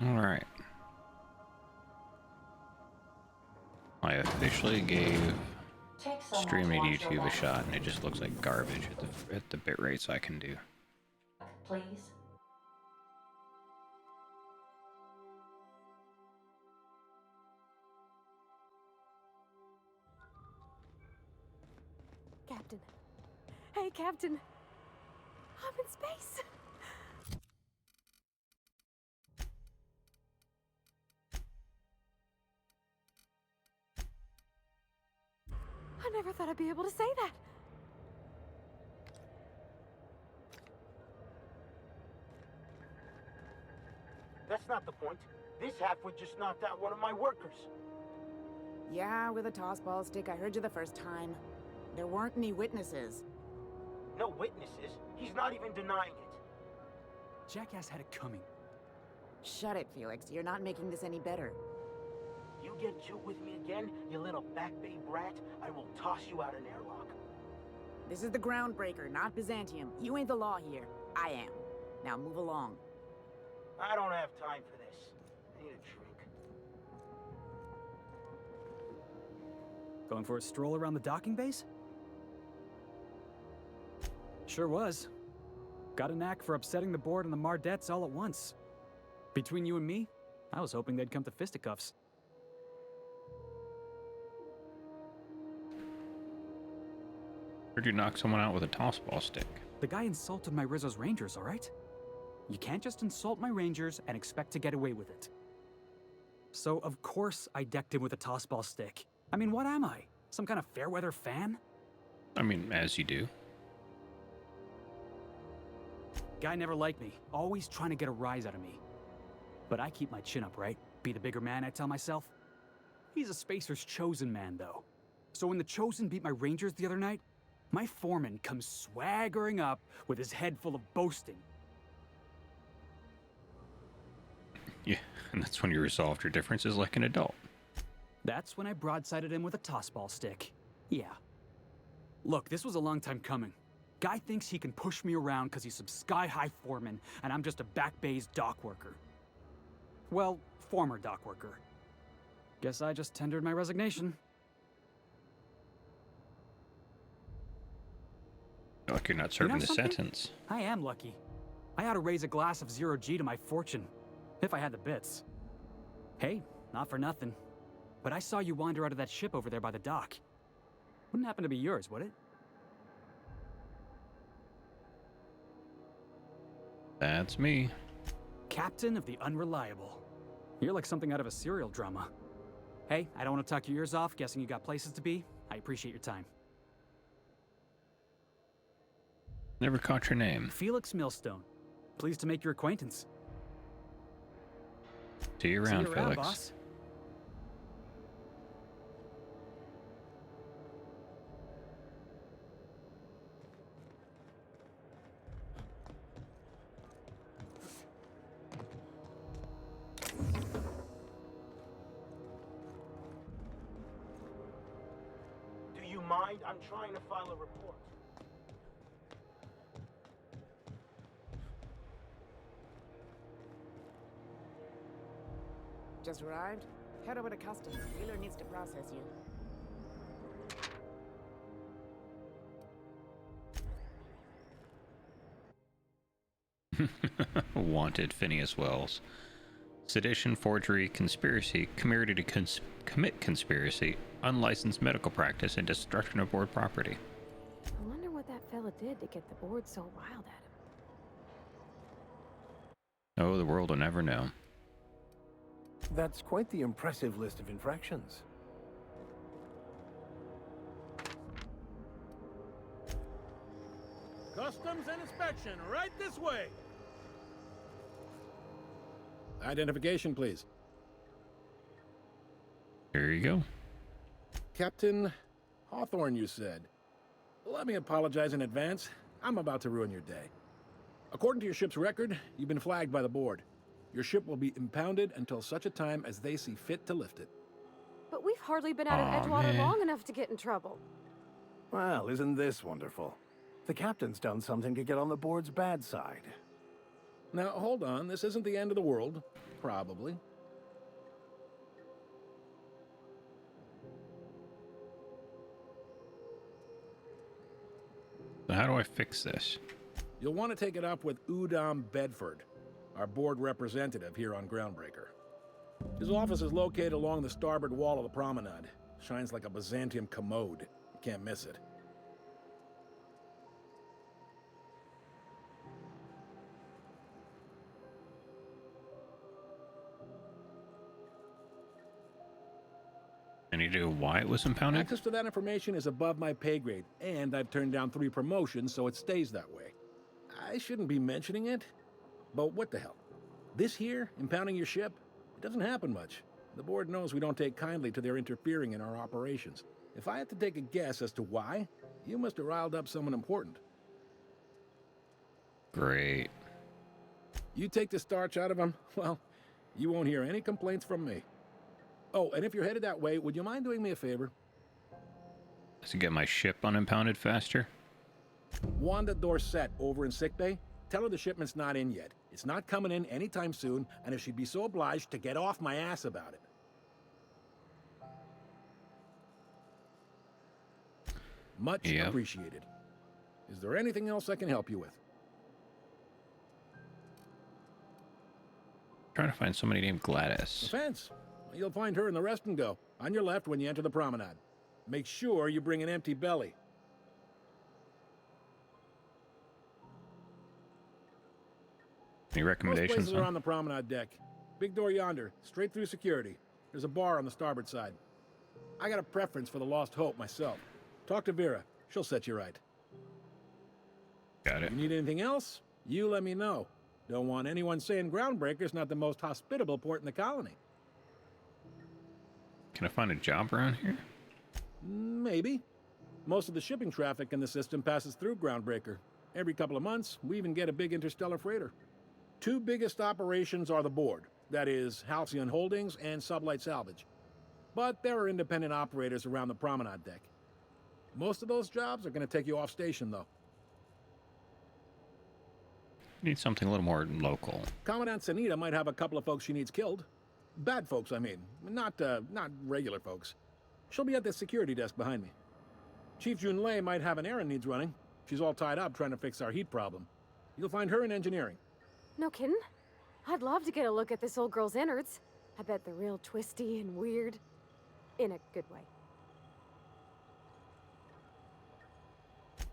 Alright. I officially gave Take someone to streaming watch your YouTube a back, shot, and it just looks like garbage at the bit rates I can do. please. Captain. Hey, Captain. I'm in space. I never thought I'd be able to say that. That's not the point. This halfwit just knocked out one of my workers. Yeah, with a tossball stick. I heard you the first time. There weren't any witnesses. No witnesses. He's not even denying it. Jackass had it coming. Shut it, Felix. You're not making this any better. You get two with me again, you little back bay brat, I will toss you out an airlock. This is the Groundbreaker, not Byzantium. You ain't the law here. I am. Now move along. I don't have time for this. I need a drink. Going for a stroll around the docking base? Sure was. Got a knack for upsetting the board and the Mardettes all at once. Between you and me, I was hoping they'd come to fisticuffs. Heard you knock someone out with a tossball stick. The guy insulted my Rizzo's Rangers, all right? You can't just insult my Rangers and expect to get away with it. So, of course, I decked him with a tossball stick. I mean, what am I? Some kind of fair-weather fan? I mean, as you do. Guy never liked me, always trying to get a rise out of me. But I keep my chin up, right? Be the bigger man, I tell myself. He's a Spacer's chosen man, though. So when the Chosen beat my Rangers the other night, my foreman comes swaggering up with his head full of boasting. Yeah, and that's when you resolved your differences like an adult. That's when I broadsided him with a tossball stick. Yeah. Look, this was a long time coming. Guy thinks he can push me around because he's some sky-high foreman, and I'm just a back bay's dock worker. Well, former dock worker. Guess I just tendered my resignation. Like you're not serving the something? sentence. I am lucky. I ought to raise a glass of zero G to my fortune, if I had the bits. Hey, not for nothing. But I saw you wander out of that ship over there by the dock. Wouldn't happen to be yours, would it? That's me. Captain of the Unreliable. You're like something out of a serial drama. Hey, I don't want to talk your ears off, guessing you got places to be. I appreciate your time. Never caught your name. Felix Millstone. Pleased to make your acquaintance. See you around, Felix. Boss. Do you mind? I'm trying to file a report. Just arrived? Head over to Customs. Wheeler needs to process you. Wanted Phineas Wells. Sedition, forgery, conspiracy, committed to commit conspiracy, unlicensed medical practice, and destruction of board property. I wonder what that fella did to get the board so wild at him. Oh, the world will never know. That's quite the impressive list of infractions. Customs and inspection, right this way. Identification, please. Here you go. Captain Hawthorne, you said. Let me apologize in advance. I'm about to ruin your day. According to your ship's record, you've been flagged by the board. Your ship will be impounded until such a time as they see fit to lift it. But we've hardly been out of Aw, Edgewater man. long enough to get in trouble. Well, isn't this wonderful? The captain's done something to get on the board's bad side. Now, hold on. This isn't the end of the world. Probably. So how do I fix this? You'll want to take it up with Udom Bedford, our board representative here on Groundbreaker. His office is located along the starboard wall of the promenade. Shines like a Byzantium commode. You can't miss it. Any idea why it was impounded? Access to that information is above my pay grade, and I've turned down 3 promotions, so it stays that way. I shouldn't be mentioning it, but what the hell? This here, impounding your ship, it doesn't happen much. The board knows we don't take kindly to their interfering in our operations. If I had to take a guess as to why, you must have riled up someone important. Great. You take the starch out of them, well, you won't hear any complaints from me. Oh, and if you're headed that way, would you mind doing me a favor? To get my ship unimpounded faster? Wanda Dorset over in sickbay, tell her the shipment's not in yet. It's not coming in anytime soon, and if she'd be so obliged to get off my ass about it. Much Yep. appreciated. Is there anything else I can help you with? Trying to find somebody named Gladys. Defense. You'll find her in the rest and go, on your left when you enter the promenade. Make sure you bring an empty belly. Any Most recommendations? places are Huh? on the promenade deck. Big door yonder, straight through security. There's a bar on the starboard side. I got a preference for the Lost Hope myself. Talk to Vera. She'll set you right. Got it. You need anything else? You let me know. Don't want anyone saying Groundbreaker's not the most hospitable port in the colony. Can I find a job around here? Maybe. Most of the shipping traffic in the system passes through Groundbreaker. Every couple of months, we even get a big interstellar freighter. 2 biggest operations are the board. That is, Halcyon Holdings and Sublight Salvage. But there are independent operators around the promenade deck. Most of those jobs are going to take you off station, though. Need something a little more local. Commandant Sanita might have a couple of folks she needs killed. Bad folks, I mean. Not regular folks. She'll be at the security desk behind me. Chief Jun Lei might have an errand needs running. She's all tied up trying to fix our heat problem. You'll find her in engineering. No kidding? I'd love to get a look at this old girl's innards. I bet they're real twisty and weird. In a good way.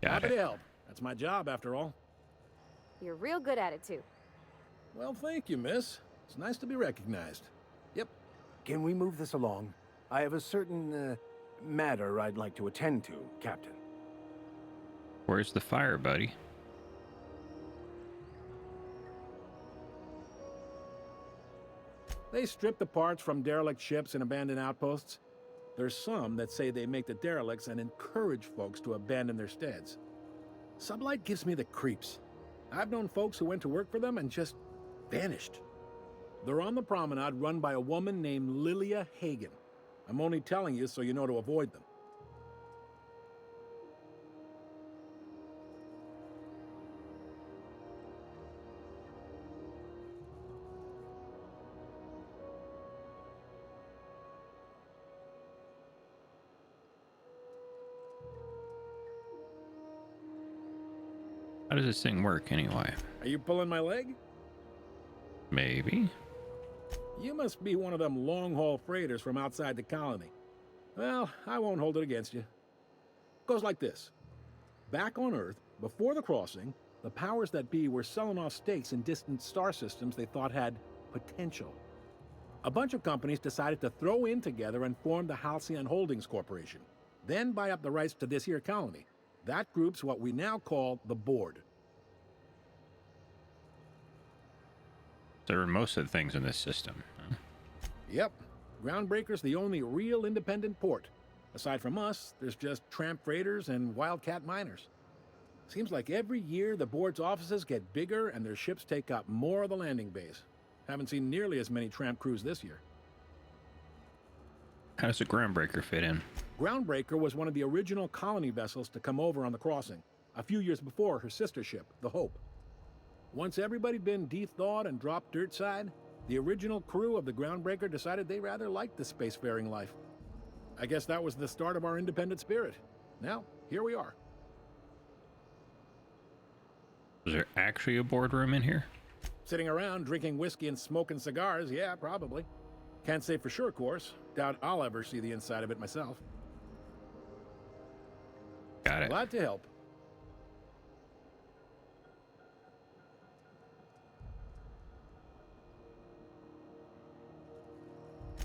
Got Happy it. to help. That's my job, after all. You're real good at it, too. Well, thank you, miss. It's nice to be recognized. Yep. Can we move this along? I have a certain, matter I'd like to attend to, Captain. Where's the fire, buddy? They strip the parts from derelict ships and abandoned outposts. There's some that say they make the derelicts and encourage folks to abandon their steads. Sublight gives me the creeps. I've known folks who went to work for them and just vanished. They're on the promenade run by a woman named Lilia Hagen. I'm only telling you so you know to avoid them. How does this thing work anyway? Are you pulling my leg? Maybe. You must be one of them long-haul freighters from outside the colony. Well, I won't hold it against you. Goes like this. Back on Earth, before the crossing, the powers that be were selling off stakes in distant star systems they thought had potential. A bunch of companies decided to throw in together and form the Halcyon Holdings Corporation, then buy up the rights to this here colony. That group's what we now call the Board. There are most of the things in this system. Huh? Yep. Groundbreaker's the only real independent port. Aside from us, there's just tramp freighters and wildcat miners. Seems like every year the board's offices get bigger and their ships take up more of the landing base. Haven't seen nearly as many tramp crews this year. How does the Groundbreaker fit in? Groundbreaker was one of the original colony vessels to come over on the crossing, a few years before her sister ship, the Hope. Once everybody'd been de-thawed and dropped dirt side, the original crew of the Groundbreaker decided they rather liked the spacefaring life. I guess that was the start of our independent spirit. Now, here we are. Was there actually a boardroom in here? Sitting around drinking whiskey and smoking cigars, yeah, probably. Can't say for sure, of course. Doubt I'll ever see the inside of it myself. Got it. Glad to help.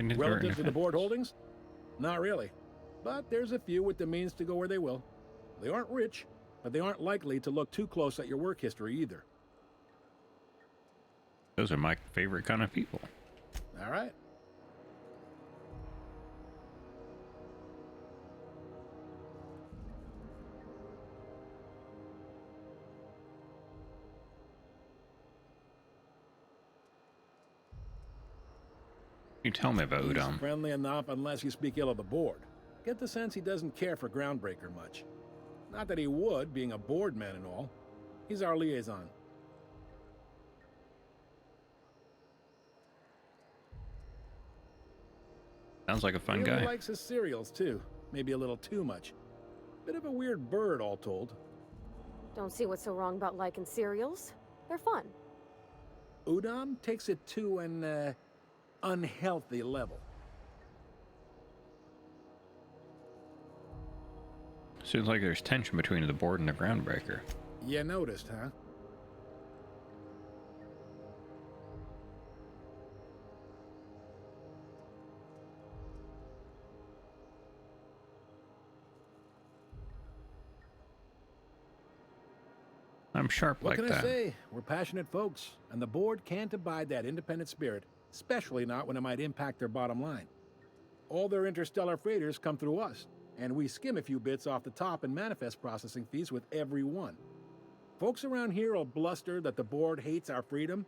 Relative to the board holdings? Not really. But there's a few with the means to go where they will. They aren't rich, but they aren't likely to look too close at your work history either. Those are my favorite kind of people. All right. You tell me about He's Udom. friendly enough unless you speak ill of the board. Get the sense he doesn't care for Groundbreaker much. Not that he would, being a board man and all. He's our liaison. Sounds like a fun Really guy. likes his cereals, too. Maybe a little too much. Bit of a weird bird, all told. Don't see what's so wrong about liking cereals. They're fun. Udom takes it to an, unhealthy level. Seems like there's tension between the board and the Groundbreaker. You noticed, huh? I'm sharp What like can I that. say? We're passionate folks, and the board can't abide that independent spirit, especially not when it might impact their bottom line. All their interstellar freighters come through us, and we skim a few bits off the top in manifest processing fees with every one. Folks around here will bluster that the board hates our freedom,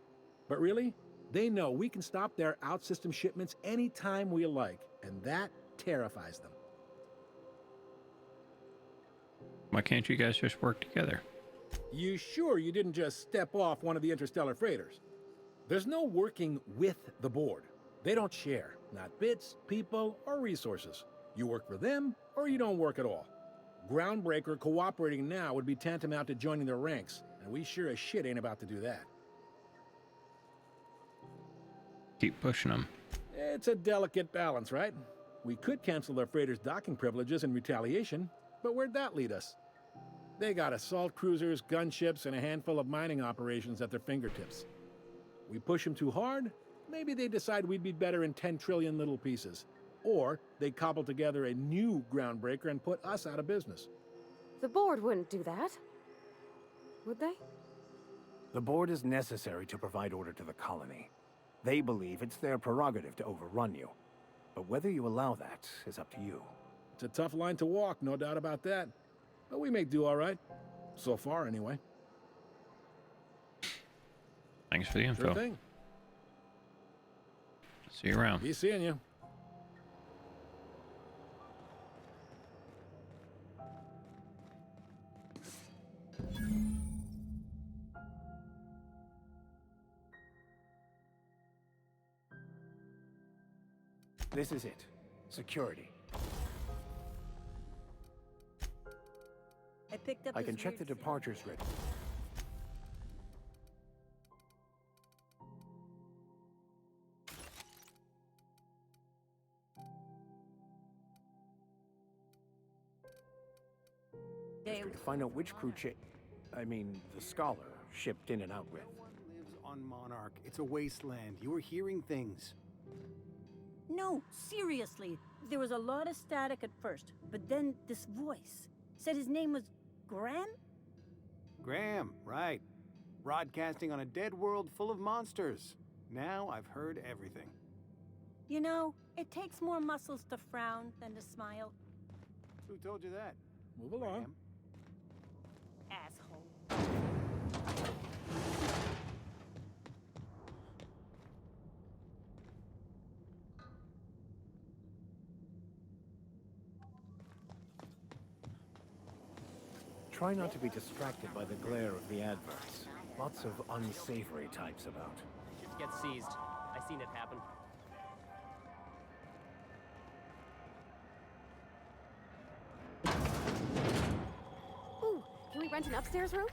but really, they know we can stop their out-system shipments anytime we like, and that terrifies them. Why can't you guys just work together? You sure you didn't just step off one of the interstellar freighters? There's no working with the board. They don't share, not bits, people, or resources. You work for them, or you don't work at all. Groundbreaker cooperating now would be tantamount to joining their ranks, and we sure as shit ain't about to do that. Keep pushing them. It's a delicate balance, right? We could cancel their freighters' docking privileges in retaliation, but where'd that lead us? They got assault cruisers, gunships, and a handful of mining operations at their fingertips. We push them too hard, maybe they decide we'd be better in 10 trillion little pieces. Or they cobble together a new Groundbreaker and put us out of business. The board wouldn't do that. Would they? The board is necessary to provide order to the colony. They believe it's their prerogative to overrun you. But whether you allow that is up to you. It's a tough line to walk, no doubt about that. But we make do all right. So far, anyway. Thanks for the info. Sure thing. See you around. Be seeing you. This is it. Security. I picked up I this can check the weird thing. departures ready. Damn. To find out which crew the Scholar, shipped in and out with. No one lives on Monarch. It's a wasteland. You were hearing things. No, seriously. There was a lot of static at first, but then this voice said his name was Graham? Graham, right. Broadcasting on a dead world full of monsters. Now I've heard everything. You know, it takes more muscles to frown than to smile. Who told you that? Move along. Graham? Asshole. Try not to be distracted by the glare of the adverts. Lots of unsavory types about. Ships get seized. I seen it happen. Ooh, can we rent an upstairs room?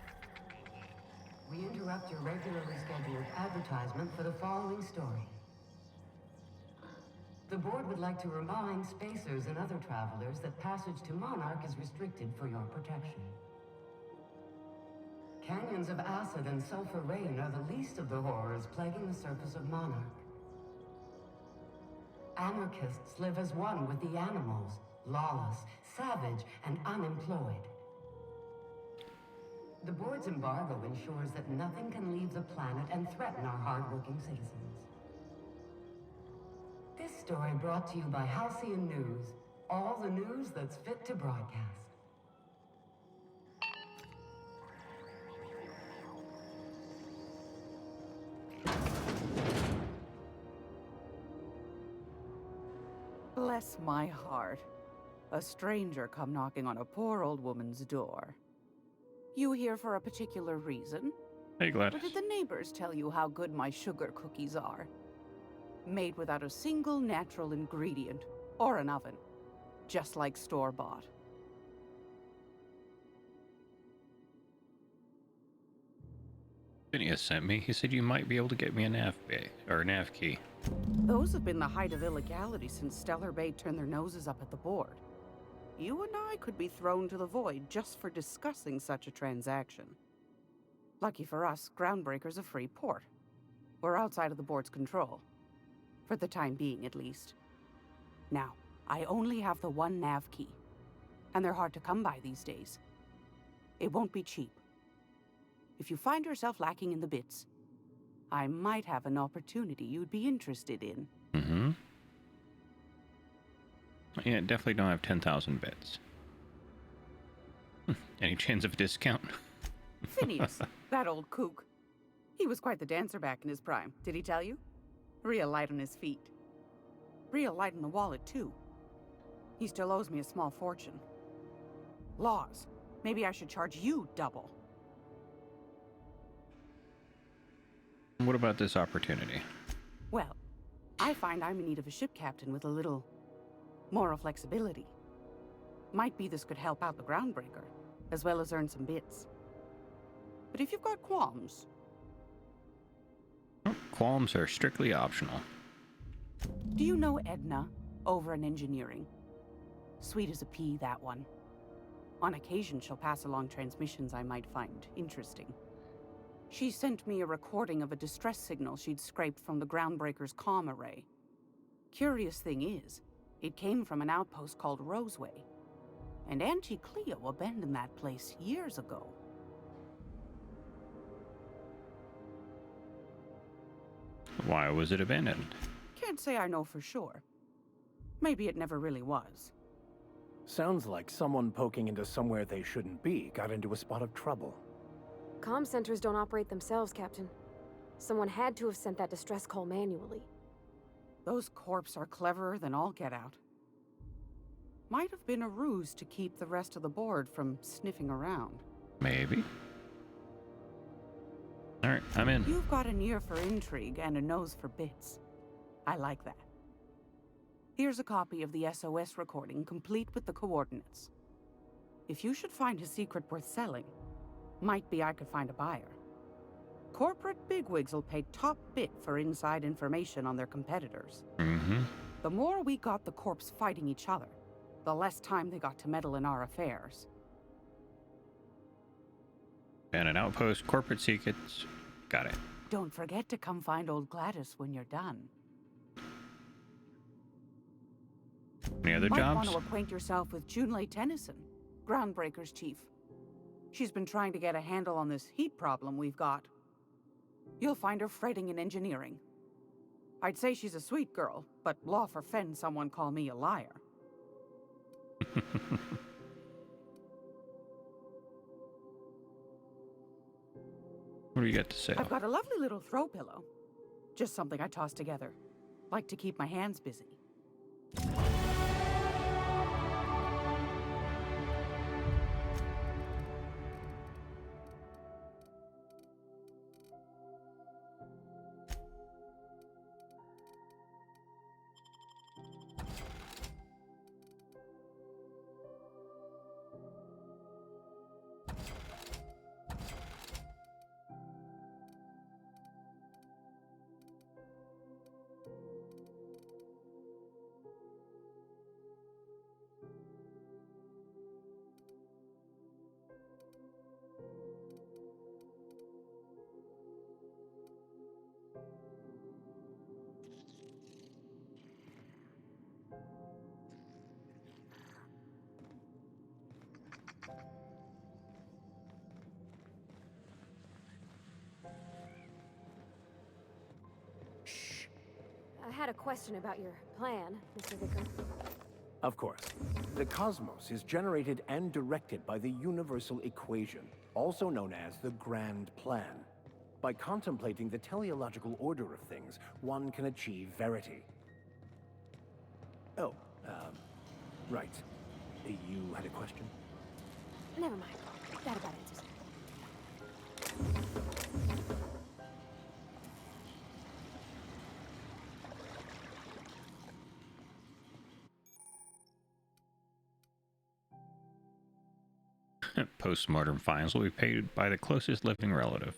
We interrupt your regularly scheduled advertisement for the following story. The board would like to remind spacers and other travelers that passage to Monarch is restricted for your protection. Canyons of acid and sulfur rain are the least of the horrors plaguing the surface of Monarch. Anarchists live as one with the animals, lawless, savage, and unemployed. The board's embargo ensures that nothing can leave the planet and threaten our hardworking citizens. This story brought to you by Halcyon News, all the news that's fit to broadcast. Bless my heart. A stranger come knocking on a poor old woman's door. You here for a particular reason? Hey, Gladys. Or did the neighbors tell you how good my sugar cookies are? Made without a single natural ingredient or an oven. Just like store-bought. Phineas sent me. He said you might be able to get me a nav bay or a nav key. Those have been the height of illegality since Stellar Bay turned their noses up at the board. You and I could be thrown to the void just for discussing such a transaction. Lucky for us, Groundbreaker's a free port. We're outside of the board's control. For the time being, at least. Now, I only have the one nav key. And they're hard to come by these days. It won't be cheap. If you find yourself lacking in the bits, I might have an opportunity you'd be interested in. Mm-hmm. Yeah, definitely don't have 10,000 bits. Any chance of a discount? Phineas, that old kook. He was quite the dancer back in his prime, did he tell you? Real light on his feet. Real light in the wallet, too. He still owes me a small fortune. Laws. Maybe I should charge you double. What about this opportunity? Well, I find I'm in need of a ship captain with a little moral flexibility. Might be this could help out the Groundbreaker, as well as earn some bits. But if you've got qualms... Qualms are strictly optional. Do you know Edna, over in engineering? Sweet as a pea, that one. On occasion, she'll pass along transmissions I might find interesting. She sent me a recording of a distress signal she'd scraped from the Groundbreaker's comm array. Curious thing is, it came from an outpost called Roseway. And Auntie Cleo abandoned that place years ago. Why was it abandoned? Can't say I know for sure. Maybe it never really was. Sounds like someone poking into somewhere they shouldn't be got into a spot of trouble. Comm centers don't operate themselves, Captain. Someone had to have sent that distress call manually. Those corps are cleverer than all get out. Might have been a ruse to keep the rest of the board from sniffing around. Maybe. Alright, I'm in. You've got an ear for intrigue and a nose for bits. I like that. Here's a copy of the SOS recording, complete with the coordinates. If you should find a secret worth selling, might be I could find a buyer. Corporate bigwigs will pay top bit for inside information on their competitors. Mm-hmm. The more we got the corps fighting each other, the less time they got to meddle in our affairs. And an outpost, corporate secrets. Got it. Don't forget to come find old Gladys when you're done. Any other Might jobs? want to acquaint yourself with Junlei Tennyson, Groundbreaker's chief. She's been trying to get a handle on this heat problem we've got. You'll find her fretting in engineering. I'd say she's a sweet girl, but law forfend someone call me a liar. What do you got to say? I've got a lovely little throw pillow. Just something I toss together. Like to keep my hands busy. had a question about your plan, Mr. Vickram. Of course. The cosmos is generated and directed by the universal equation, also known as the Grand Plan. By contemplating the teleological order of things, one can achieve verity. Oh, right. You had a question? Never mind. That about answers it. Postmortem fines will be paid by the closest living relative.